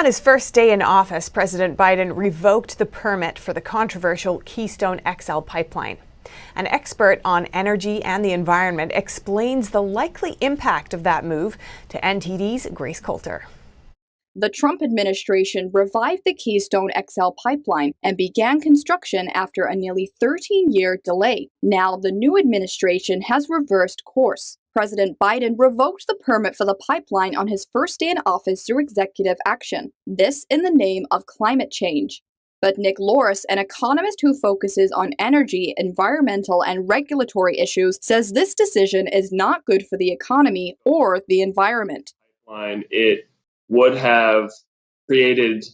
On his first day in office, President Biden revoked the permit for the controversial Keystone XL pipeline. An expert on energy and the environment explains the likely impact of that move to NTD's Grace Coulter. The Trump administration revived the Keystone XL pipeline and began construction after a nearly 13-year delay. Now, the new administration has reversed course. President Biden revoked the permit for the pipeline on his first day in office through executive action. This in the name of climate change. But Nick Loris, an economist who focuses on energy, environmental, and regulatory issues, says this decision is not good for the economy or the environment. It would have created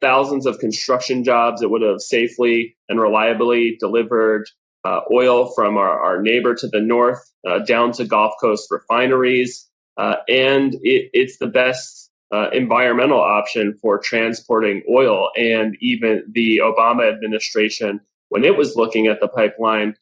thousands of construction jobs. It would have safely and reliably delivered oil from our neighbor to the north down to Gulf Coast refineries. And it's the best environmental option for transporting oil. And even the Obama administration, when it was looking at the pipeline,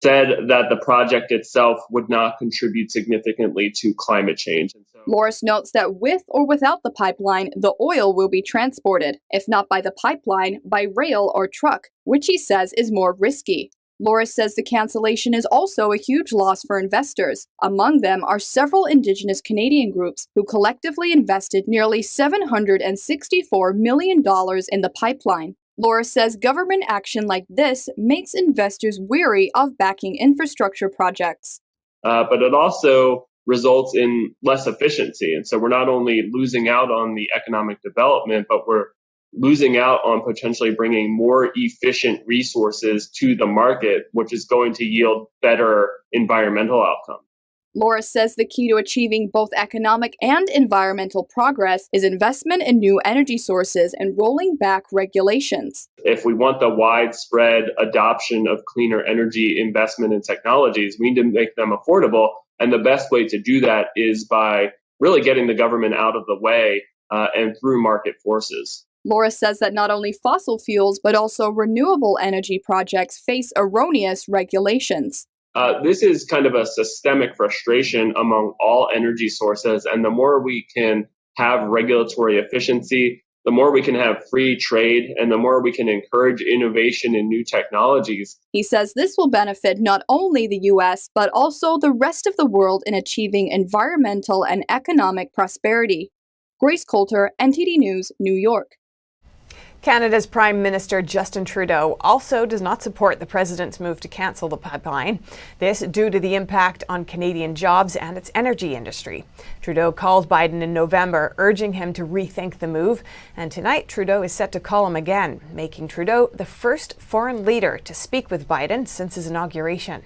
said that the project itself would not contribute significantly to climate change. And so, Loris notes that with or without the pipeline, the oil will be transported, if not by the pipeline, by rail or truck, which he says is more risky. Loris says the cancellation is also a huge loss for investors. Among them are several Indigenous Canadian groups who collectively invested nearly $764 million in the pipeline. Loris says government action like this makes investors weary of backing infrastructure projects. But it also results in less efficiency. And so we're not only losing out on the economic development, but we're losing out on potentially bringing more efficient resources to the market, which is going to yield better environmental outcomes. Loris says the key to achieving both economic and environmental progress is investment in new energy sources and rolling back regulations. If we want the widespread adoption of cleaner energy investment and technologies, we need to make them affordable. And the best way to do that is by really getting the government out of the way and through market forces. Loris says that not only fossil fuels, but also renewable energy projects face erroneous regulations. This is kind of a systemic frustration among all energy sources. And the more we can have regulatory efficiency, the more we can have free trade, and the more we can encourage innovation in new technologies. He says this will benefit not only the U.S., but also the rest of the world in achieving environmental and economic prosperity. Grace Coulter, NTD News, New York. Canada's Prime Minister Justin Trudeau also does not support the president's move to cancel the pipeline. This due to the impact on Canadian jobs and its energy industry. Trudeau called Biden in November, urging him to rethink the move. And tonight, Trudeau is set to call him again, making Trudeau the first foreign leader to speak with Biden since his inauguration.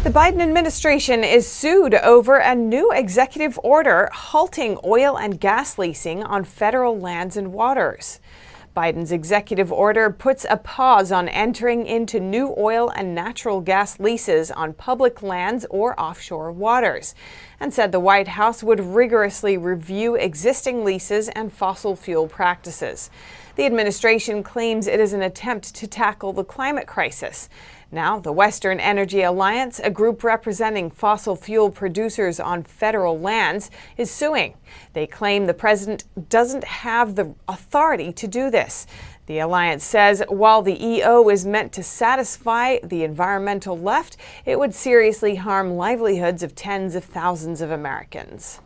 The Biden administration is sued over a new executive order halting oil and gas leasing on federal lands and waters. Biden's executive order puts a pause on entering into new oil and natural gas leases on public lands or offshore waters, and said the White House would rigorously review existing leases and fossil fuel practices. The administration claims it is an attempt to tackle the climate crisis. Now, the Western Energy Alliance, a group representing fossil fuel producers on federal lands, is suing. They claim the president doesn't have the authority to do this. The alliance says while the EO is meant to satisfy the environmental left, it would seriously harm livelihoods of tens of thousands of Americans.